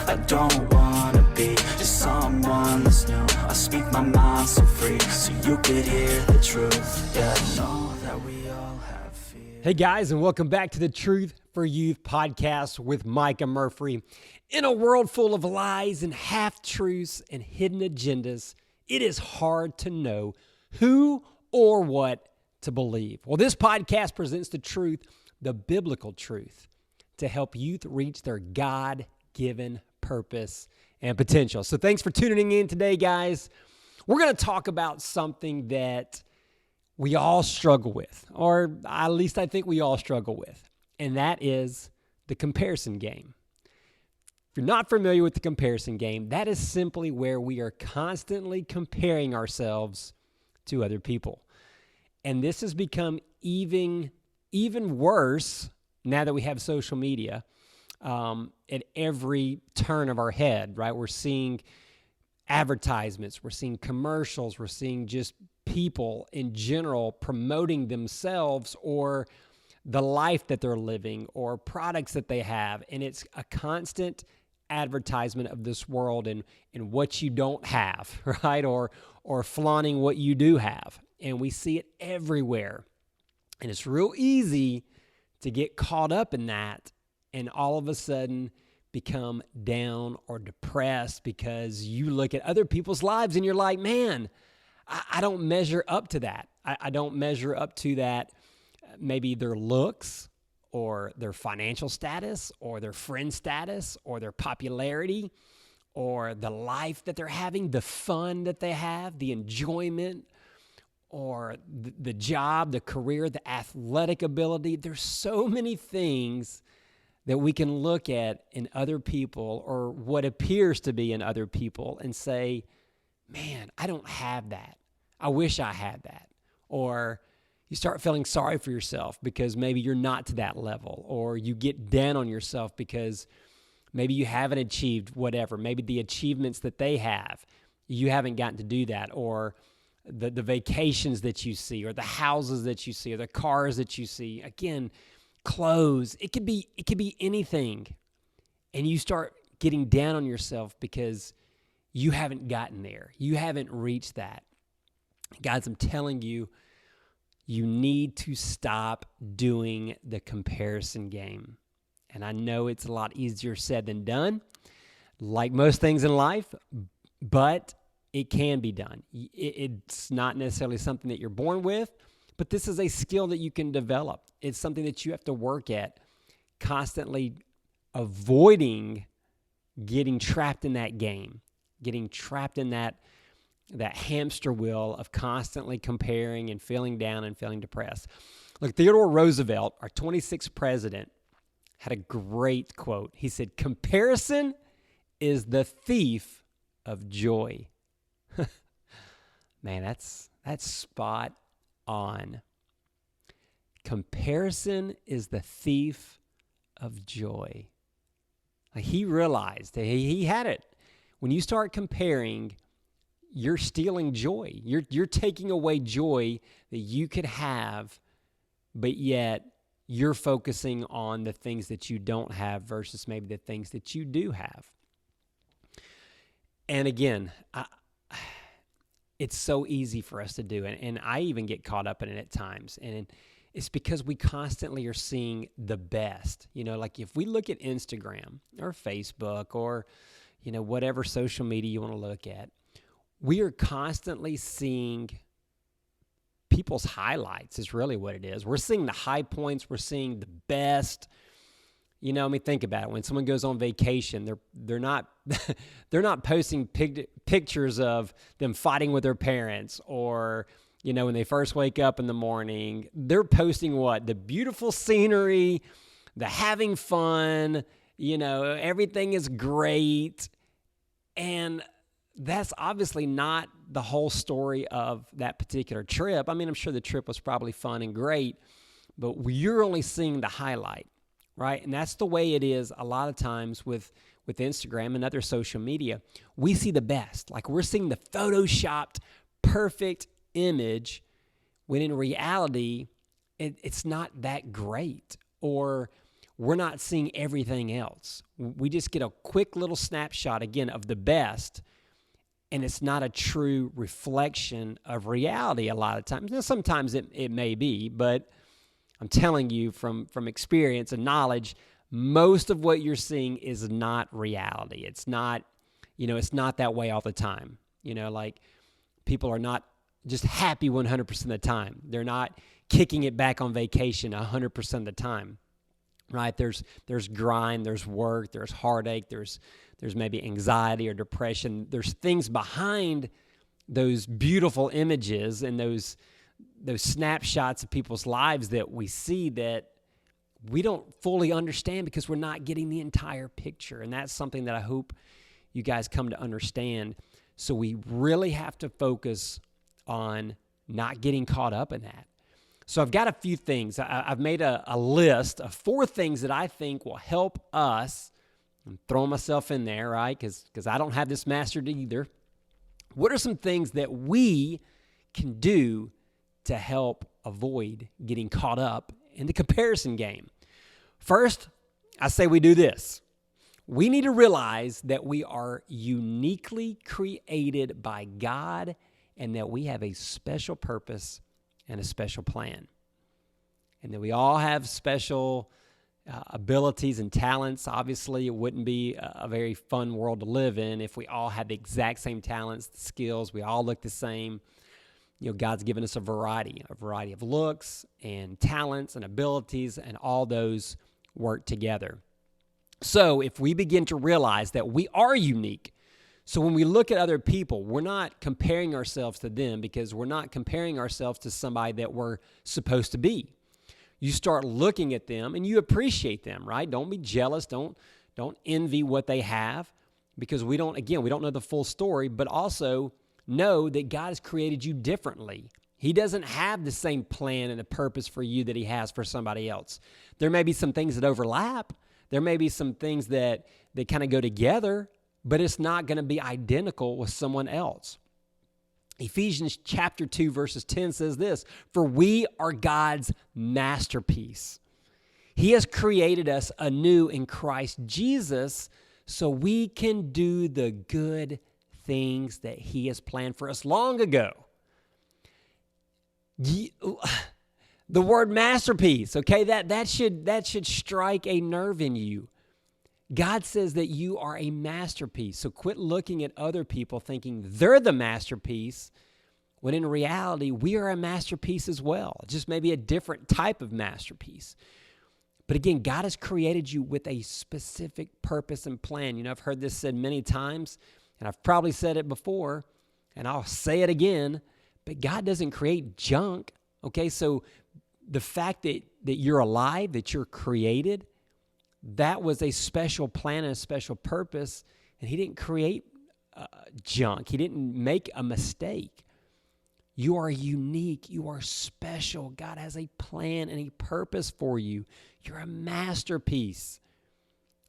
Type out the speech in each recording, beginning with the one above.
I don't wanna be just someone that's new. I speak my mind so free, so you could hear the truth. Yeah, I know that we all have fear. Hey guys, and welcome back to the Truth for Youth podcast with Mike and Murphy. In a world full of lies and half-truths and hidden agendas, it is hard to know who or what to believe. Well, this podcast presents the truth, the biblical truth, to help youth reach their God-given purpose and potential. So thanks for tuning in today, guys. We're going to talk about something that we all struggle with, or at least I think we all struggle with, and that is the comparison game. If you're not familiar with the comparison game, that is simply where we are constantly comparing ourselves to other people. And this has become even worse now that we have social media at every turn of our head, right? We're seeing advertisements, we're seeing commercials, we're seeing just people in general promoting themselves or the life that they're living or products that they have. And it's a constant advertisement of this world and what you don't have, right? Or flaunting what you do have. And we see it everywhere. And it's real easy to get caught up in that and all of a sudden become down or depressed because you look at other people's lives and you're like, man, I don't measure up to that. I don't measure up to that, maybe their looks or their financial status or their friend status or their popularity or the life that they're having, the fun that they have, the enjoyment or the job, the career, the athletic ability. There's so many things that we can look at in other people or what appears to be in other people and say, man, I don't have that. I wish I had that. Or you start feeling sorry for yourself because maybe you're not to that level, or you get down on yourself because maybe you haven't achieved whatever. Maybe the achievements that they have, you haven't gotten to do that, or the vacations that you see, or the houses that you see, or the cars that you see. Again, clothes. It could be anything. And you start getting down on yourself because you haven't gotten there. You haven't reached that. Guys, I'm telling you, you need to stop doing the comparison game. And I know it's a lot easier said than done, like most things in life, but it can be done. It's not necessarily something that you're born with, but this is a skill that you can develop. It's something that you have to work at, constantly avoiding getting trapped in that game, getting trapped in that hamster wheel of constantly comparing and feeling down and feeling depressed. Look, Theodore Roosevelt, our 26th president, had a great quote. He said, "Comparison is the thief of joy." Man, that's spot on. Comparison is the thief of joy. Like, he realized that he had it. When you start comparing, you're stealing joy. You're taking away joy that you could have, but yet you're focusing on the things that you don't have versus maybe the things that you do have. And again, it's so easy for us to do, and I even get caught up in it at times. And it's because we constantly are seeing the best. You know, like if we look at Instagram or Facebook or, you know, whatever social media you want to look at, we are constantly seeing people's highlights is really what it is. We're seeing the high points. We're seeing the best. You know, I mean, think about it. When someone goes on vacation, they're not they're not posting pictures of them fighting with their parents, or, you know, when they first wake up in the morning. They're posting what? The beautiful scenery, the having fun, you know, everything is great. And that's obviously not the whole story of that particular trip. I mean, I'm sure the trip was probably fun and great, but you're only seeing the highlight, right? And that's the way it is a lot of times with Instagram and other social media. We see the best. Like, we're seeing the photoshopped, perfect image, when in reality, it's not that great. Or we're not seeing everything else. We just get a quick little snapshot, again, of the best, and it's not a true reflection of reality a lot of times. Now, sometimes it may be, but I'm telling you from experience and knowledge, most of what you're seeing is not reality. It's not, it's not that way all the time. Like people are not just happy 100% of the time. They're not kicking it back on vacation 100% of the time. Right? There's grind, there's work, there's heartache, there's maybe anxiety or depression. There's things behind those beautiful images and those snapshots of people's lives that we see that we don't fully understand because we're not getting the entire picture. And that's something that I hope you guys come to understand. So we really have to focus on not getting caught up in that. So I've got a few things. I've made a list of 4 things that I think will help us. I'm throwing myself in there, right? Because I don't have this mastered either. What are some things that we can do to help avoid getting caught up in the comparison game? First, I say we do this. We need to realize that we are uniquely created by God and that we have a special purpose and a special plan. And that we all have special abilities and talents. Obviously, it wouldn't be a very fun world to live in if we all had the exact same talents, skills, we all look the same. God's given us a variety of looks and talents and abilities, and all those work together. So if we begin to realize that we are unique, so when we look at other people, we're not comparing ourselves to them because we're not comparing ourselves to somebody that we're supposed to be. You start looking at them and you appreciate them, right? Don't be jealous. Don't envy what they have because we don't know the full story, but also know that God has created you differently. He doesn't have the same plan and a purpose for you that he has for somebody else. There may be some things that overlap. There may be some things that kind of go together, but it's not going to be identical with someone else. Ephesians chapter 2, verses 10 says this, "For we are God's masterpiece. He has created us anew in Christ Jesus so we can do the good things that he has planned for us long ago." The word masterpiece, okay, that should strike a nerve in you. God says that you are a masterpiece. So quit looking at other people thinking they're the masterpiece, when in reality, we are a masterpiece as well. Just maybe a different type of masterpiece. But again, God has created you with a specific purpose and plan. I've heard this said many times, and I've probably said it before, and I'll say it again, but God doesn't create junk, okay? So the fact that you're alive, that you're created, that was a special plan and a special purpose, and he didn't create junk. He didn't make a mistake. You are unique. You are special. God has a plan and a purpose for you. You're a masterpiece.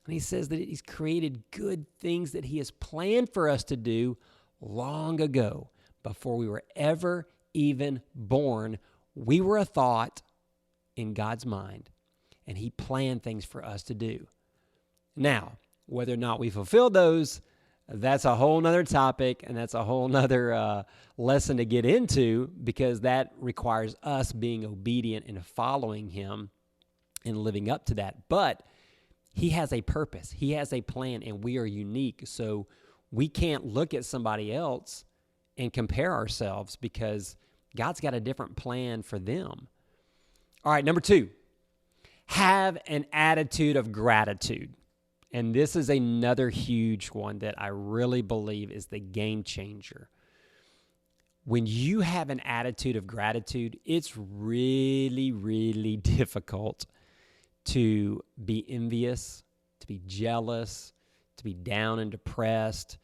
And he says that he's created good things that he has planned for us to do long ago, before we were ever even born. We were a thought in God's mind, and he planned things for us to do. Now, whether or not we fulfill those, that's a whole nother topic, and that's a whole nother lesson to get into, because that requires us being obedient and following him and living up to that. But he has a purpose. He has a plan, and we are unique. So we can't look at somebody else and compare ourselves, because God's got a different plan for them. All right, number 2. Have an attitude of gratitude. And this is another huge one that I really believe is the game changer. When you have an attitude of gratitude, it's really, really difficult to be envious, to be jealous, to be down and depressed,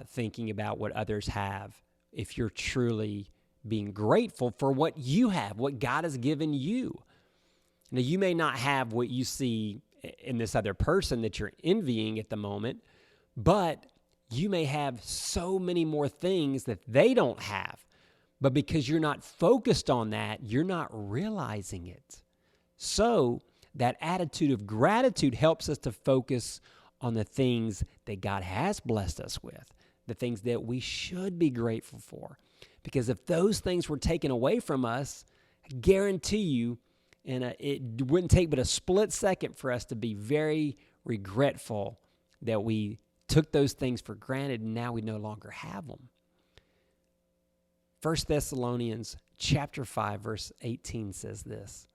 thinking about what others have, if you're truly being grateful for what you have, what God has given you. Now, you may not have what you see in this other person that you're envying at the moment, but you may have so many more things that they don't have. But because you're not focused on that, you're not realizing it. So That attitude of gratitude helps us to focus on the things that God has blessed us with, the things that we should be grateful for. Because if those things were taken away from us, I guarantee you, and it wouldn't take but a split second for us to be very regretful that we took those things for granted and now we no longer have them. 1 Thessalonians chapter 5, verse 18 says this: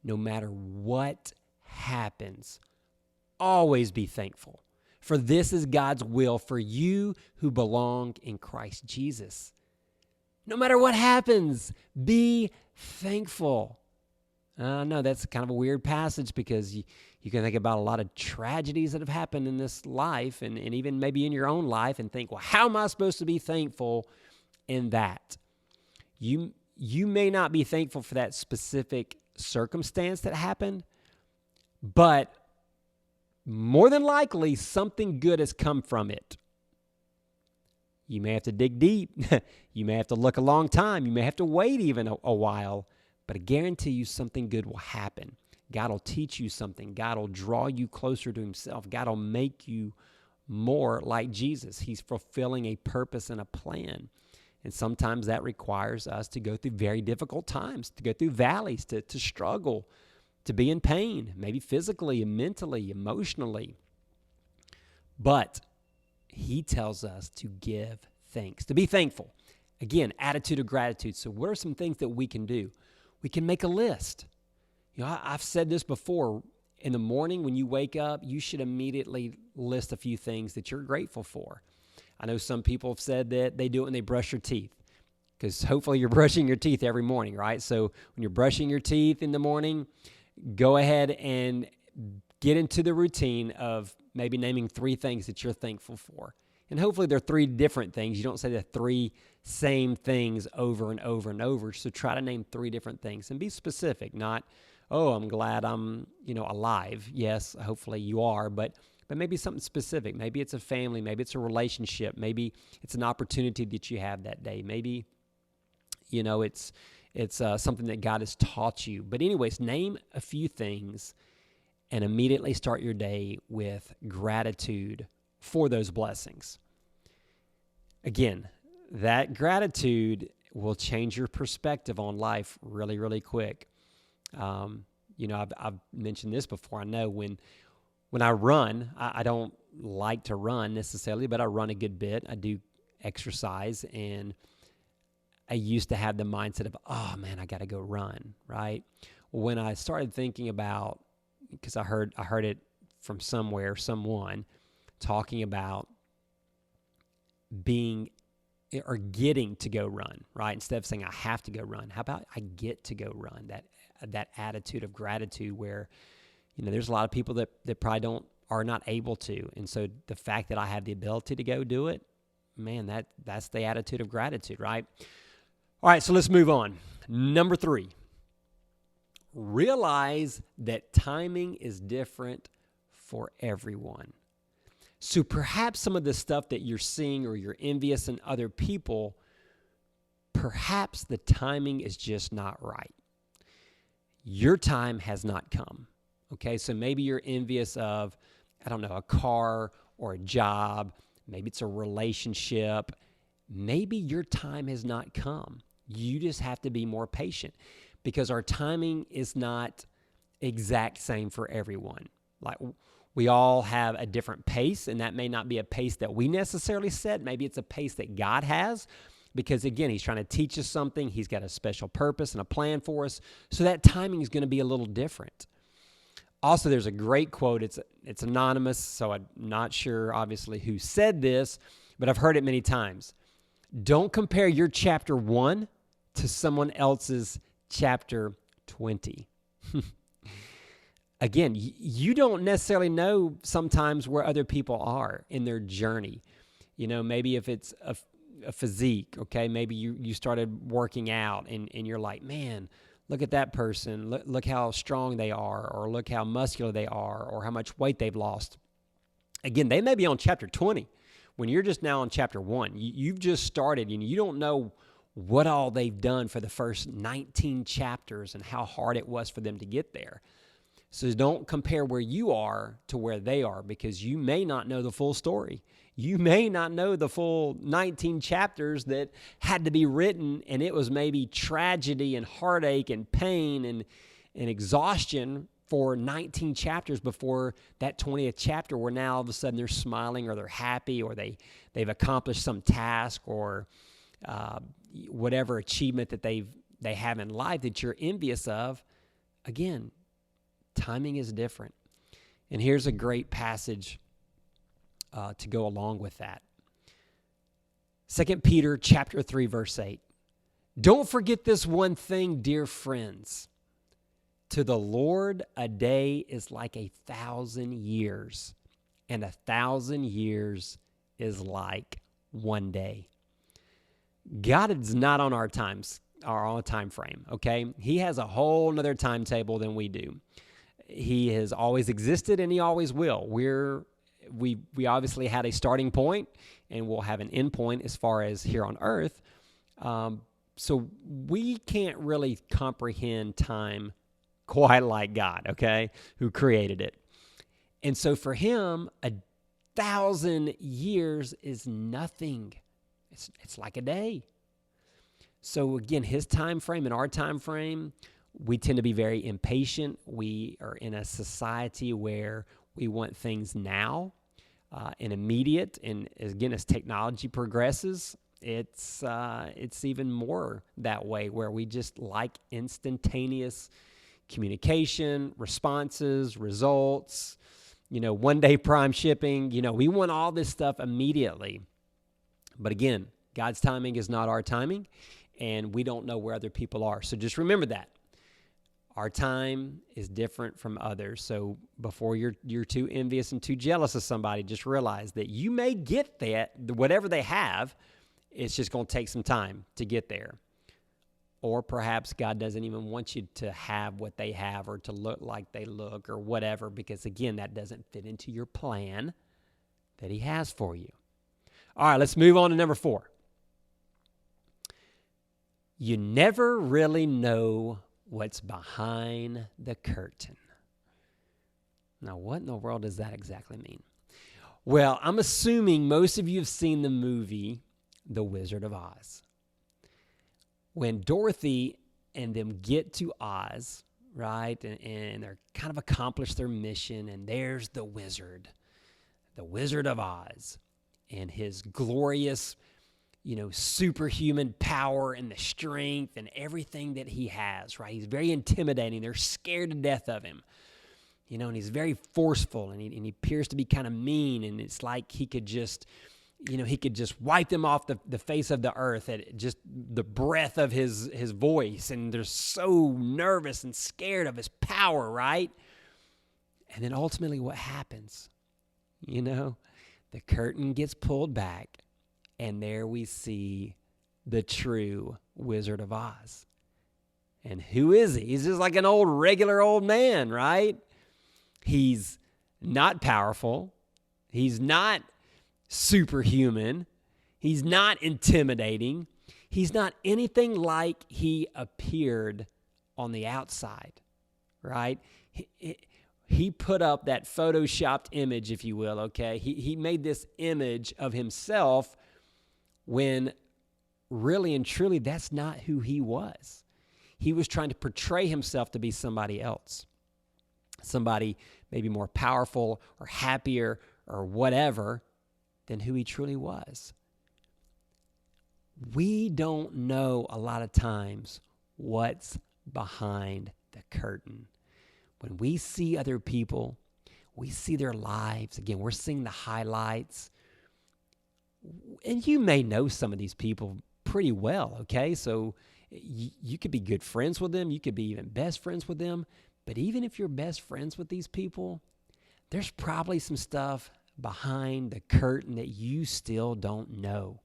no matter what happens, always be thankful, for this is God's will for you who belong in Christ Jesus. No matter what happens, be thankful. I know that's kind of a weird passage because you can think about a lot of tragedies that have happened in this life and even maybe in your own life and think, well, how am I supposed to be thankful in that? You may not be thankful for that specific circumstance that happened, but more than likely something good has come from it. You may have to dig deep. You may have to look a long time. You may have to wait even a while, but I guarantee you something good will happen. God will teach you something. God will draw you closer to himself. God will make you more like Jesus. He's fulfilling a purpose and a plan. And sometimes that requires us to go through very difficult times, to go through valleys, to struggle, to be in pain, maybe physically and mentally, emotionally. But he tells us to give thanks, to be thankful. Again, attitude of gratitude. So what are some things that we can do? We can make a list. You know, I've said this before. In the morning when you wake up, you should immediately list a few things that you're grateful for. I know some people have said that they do it when they brush their teeth, because hopefully you're brushing your teeth every morning, right? So when you're brushing your teeth in the morning, go ahead and get into the routine of maybe naming 3 things that you're thankful for. And hopefully they're 3 different things. You don't say the 3 same things over and over and over. So try to name 3 different things and be specific, not, oh, I'm glad I'm, alive. Yes, hopefully you are, but maybe something specific. Maybe it's a family. Maybe it's a relationship. Maybe it's an opportunity that you have that day. Maybe, it's something that God has taught you. But anyways, name a few things and immediately start your day with gratitude for those blessings. Again, that gratitude will change your perspective on life really, really quick. I've mentioned this before. I know when I run, I don't like to run necessarily, but I run a good bit. I do exercise, and I used to have the mindset of, oh man, I got to go run, right? When I started thinking about, because I heard it from someone talking about being or getting to go run, right? Instead of saying I have to go run, how about I get to go run? That attitude of gratitude where, there's a lot of people that probably are not able to. And so the fact that I have the ability to go do it, man, that's the attitude of gratitude, right? All right, so let's move on. Number 3, realize that timing is different for everyone. So perhaps some of the stuff that you're seeing or you're envious in other people, perhaps the timing is just not right. Your time has not come. Okay, so maybe you're envious of, a car or a job. Maybe it's a relationship. Maybe your time has not come. You just have to be more patient because our timing is not exact same for everyone. Like we all have a different pace, and that may not be a pace that we necessarily set. Maybe it's a pace that God has. Because again, he's trying to teach us something. He's got a special purpose and a plan for us. So that timing is going to be a little different. Also, there's a great quote. It's anonymous, so I'm not sure, obviously, who said this, but I've heard it many times. Don't compare your chapter 1 to someone else's chapter 20. Again, you don't necessarily know sometimes where other people are in their journey. Maybe if it's a physique, okay? Maybe you started working out and you're like, man, look at that person. Look how strong they are, or look how muscular they are, or how much weight they've lost. Again, they may be on chapter 20 when you're just now on chapter 1. You've just started and you don't know what all they've done for the first 19 chapters and how hard it was for them to get there. So don't compare where you are to where they are, because you may not know the full story. You may not know the full 19 chapters that had to be written, and it was maybe tragedy and heartache and pain and exhaustion for 19 chapters before that 20th chapter, where now all of a sudden they're smiling or they're happy or they've accomplished some task or whatever achievement that they have in life that you're envious of. Again, timing is different. And here's a great passage to go along with that. 2 Peter chapter 3, verse 8. Don't forget this one thing, dear friends. To the Lord, a day is like 1,000 years, and 1,000 years is like one day. God is not on our time frame, okay? He has a whole nother timetable than we do. He has always existed, and he always will. We obviously had a starting point, and we'll have an end point as far as here on earth. So we can't really comprehend time quite like God, okay, who created it. And so for him, 1,000 years is nothing. It's like a day. So again, his time frame and our time frame, we tend to be very impatient. We are in a society where we want things now and immediate. And again, as technology progresses, it's even more that way, where we just like instantaneous communication, responses, results, one-day prime shipping. We want all this stuff immediately. But again, God's timing is not our timing, and we don't know where other people are. So just remember that. Our time is different from others. So before you're too envious and too jealous of somebody, just realize that you may get that, whatever they have, it's just going to take some time to get there. Or perhaps God doesn't even want you to have what they have or to look like they look or whatever, because again, that doesn't fit into your plan that he has for you. All right, let's move on to number 4. You never really know what's behind the curtain. Now, what in the world does that exactly mean? Well, I'm assuming most of you have seen the movie The Wizard of Oz. When Dorothy and them get to Oz, right, and they're kind of accomplished their mission, and there's the Wizard of Oz, and his glorious, superhuman power and the strength and everything that he has, right? He's very intimidating. They're scared to death of him, and he's very forceful, and he appears to be kind of mean, and it's like he could just wipe them off the face of the earth at just the breath of his voice, and they're so nervous and scared of his power, right? And then ultimately what happens? The curtain gets pulled back, and there we see the true Wizard of Oz. And who is he? He's just like an regular old man, right? He's not powerful. He's not superhuman. He's not intimidating. He's not anything like he appeared on the outside, right? He put up that photoshopped image, if you will, okay? He made this image of himself when really and truly that's not who he was. He was trying to portray himself to be somebody else, somebody maybe more powerful or happier or whatever than who he truly was. We don't know a lot of times what's behind the curtain. When we see other people, we see their lives. Again, we're seeing the highlights. And you may know some of these people pretty well, okay? So you could be good friends with them. You could be even best friends with them. But even if you're best friends with these people, there's probably some stuff behind the curtain that you still don't know.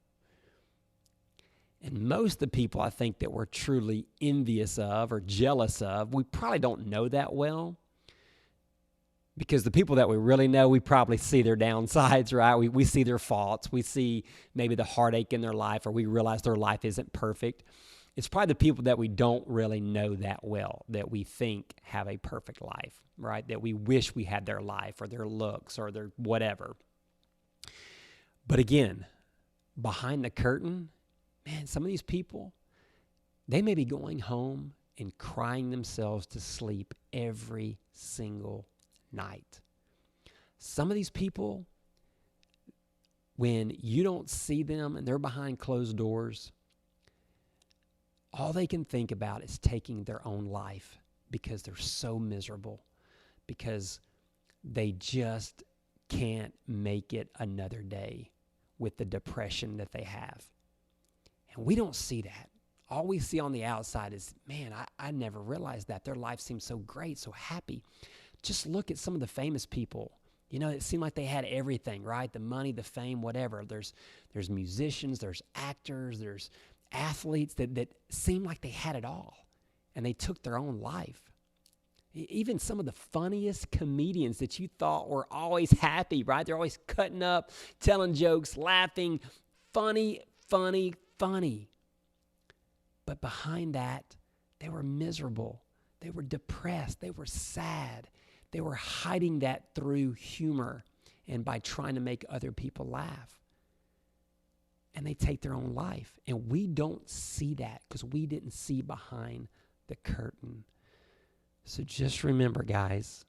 And most of the people I think that we're truly envious of or jealous of, we probably don't know that well. Because the people that we really know, we probably see their downsides, right? We see their faults. We see maybe the heartache in their life, or we realize their life isn't perfect. it's probably the people that we don't really know that well, that we think have a perfect life, right? That we wish we had their life or their looks or their whatever. But again, behind the curtain, man, some of these people, they may be going home and crying themselves to sleep every single night. Some of these people, when you don't see them and they're behind closed doors, all they can think about is taking their own life because they're so miserable, because they just can't make it another day with the depression that they have. And we don't see that. All we see on the outside is, man, I never realized that. Their life seems so great, so happy. Just look at some of the famous people. You know, it seemed like they had everything, right? The money, the fame, whatever. There's musicians, there's actors, there's athletes that seem like they had it all, and they took their own life. Even some of the funniest comedians that you thought were always happy, right? They're always cutting up, telling jokes, laughing, funny. But behind that, they were miserable. They were depressed. They were sad. They were hiding that through humor and by trying to make other people laugh. And they take their own life. And we don't see that because we didn't see behind the curtain. So just remember, guys,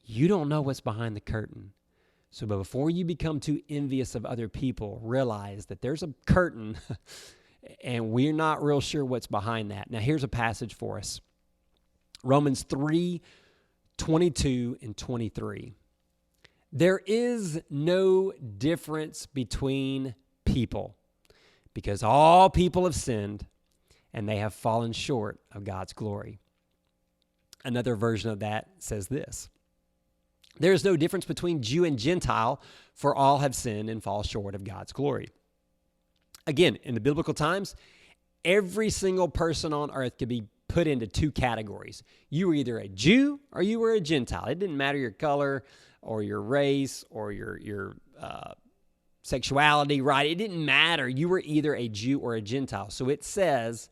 you don't know what's behind the curtain. So before you become too envious of other people, realize that there's a curtain and we're not real sure what's behind that. Now, here's a passage for us. Romans 3:22 and 23. There is no difference between people because all people have sinned and they have fallen short of God's glory. Another version of that says this: there is no difference between Jew and Gentile, for all have sinned and fall short of God's glory. Again, in the biblical times, every single person on earth could be put into two categories. You were either a Jew or you were a Gentile. It didn't matter your color or your race or your sexuality, right? It didn't matter. You were either a Jew or a Gentile. So it says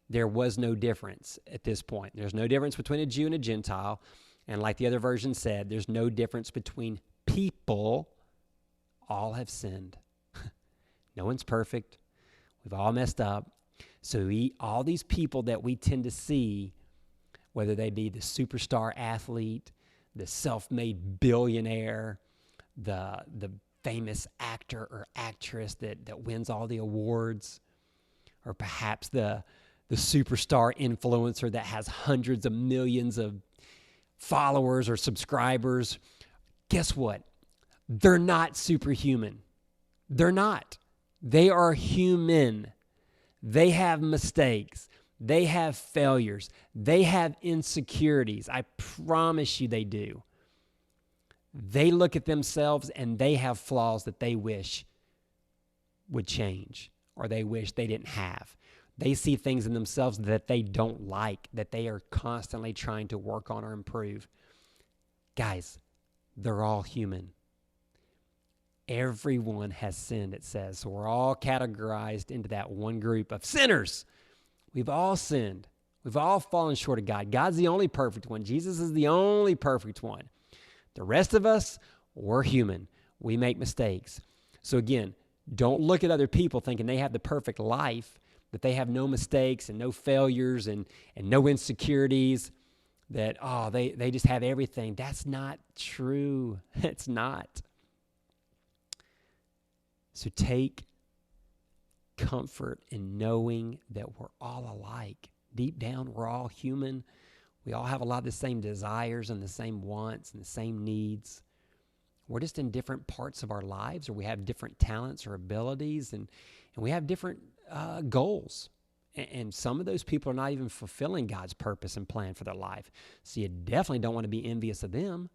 there was no difference at this point. There's no difference between a Jew and a Gentile. And like the other version said, there's no difference between people. All have sinned. No one's perfect. We've all messed up. So all these people that we tend to see, whether they be the superstar athlete, the self-made billionaire, the famous actor or actress that wins all the awards, or perhaps the superstar influencer that has hundreds of millions of followers or subscribers, guess what? They're not superhuman. They're not. They are human. They have mistakes. They have failures. They have insecurities. I promise you they do. They look at themselves and they have flaws that they wish would change or they wish they didn't have. They see things in themselves that they don't like, that they are constantly trying to work on or improve. Guys, they're all human. Everyone has sinned, it says. So we're all categorized into that one group of sinners. We've all sinned. We've all fallen short of God. God's the only perfect one. Jesus is the only perfect one. The rest of us, we're human. We make mistakes. So again, don't look at other people thinking they have the perfect life, that they have no mistakes and no failures and no insecurities, that, they just have everything. That's not true. It's not. So take comfort in knowing that we're all alike. Deep down, we're all human. We all have a lot of the same desires and the same wants and the same needs. We're just in different parts of our lives, or we have different talents or abilities, and we have different goals. And some of those people are not even fulfilling God's purpose and plan for their life. So you definitely don't want to be envious of them.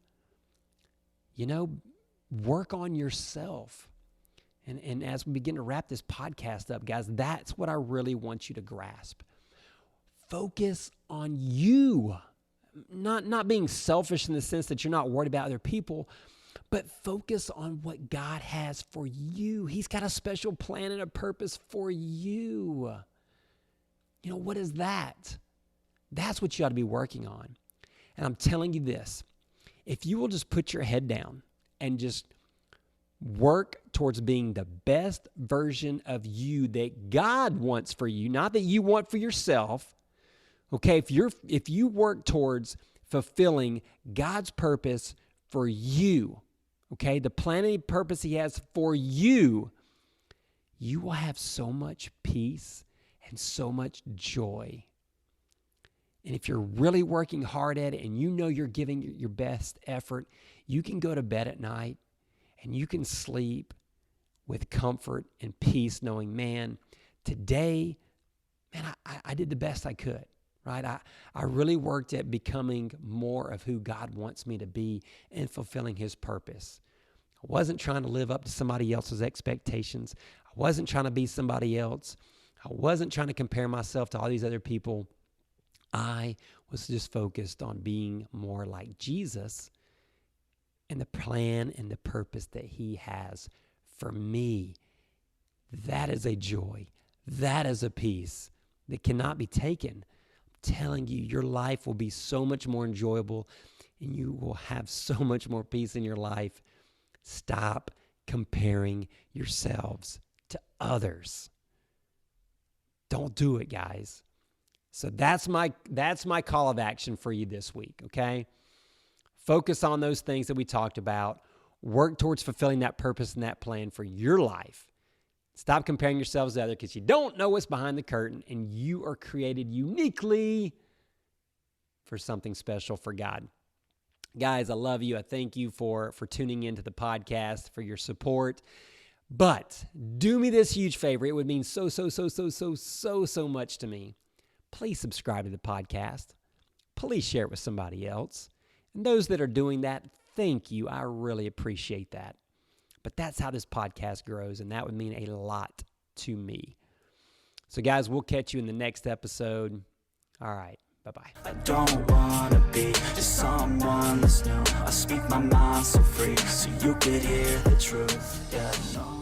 You know, work on yourself. And as we begin to wrap this podcast up, guys, that's what I really want you to grasp. Focus on you. Not being selfish in the sense that you're not worried about other people, but focus on what God has for you. He's got a special plan and a purpose for you. What is that? That's what you ought to be working on. And I'm telling you this, if you will just put your head down and just work towards being the best version of you that God wants for you, not that you want for yourself. Okay, if you work towards fulfilling God's purpose for you, okay, the plan and purpose He has for you, you will have so much peace and so much joy. And if you're really working hard at it and you're giving your best effort, you can go to bed at night and you can sleep with comfort and peace knowing, man, today, I did the best I could, right? I really worked at becoming more of who God wants me to be and fulfilling His purpose. I wasn't trying to live up to somebody else's expectations. I wasn't trying to be somebody else. I wasn't trying to compare myself to all these other people. I was just focused on being more like Jesus and the plan and the purpose that He has for me. That is a joy. That is a peace that cannot be taken. I'm telling you, your life will be so much more enjoyable and you will have so much more peace in your life. Stop comparing yourselves to others. Don't do it, guys. So that's my call of action for you this week, okay? Focus on those things that we talked about. Work towards fulfilling that purpose and that plan for your life. Stop comparing yourselves to others because you don't know what's behind the curtain, and you are created uniquely for something special for God. Guys, I love you. I thank you for tuning into the podcast, for your support. But do me this huge favor. It would mean so much to me. Please subscribe to the podcast. Please share it with somebody else. And those that are doing that, thank you. I really appreciate that. But that's how this podcast grows, and that would mean a lot to me. So, guys, we'll catch you in the next episode. All right. Bye-bye. I don't wanna be just someone that's new. I speak my mind so free, so you could hear the truth. Yeah, no.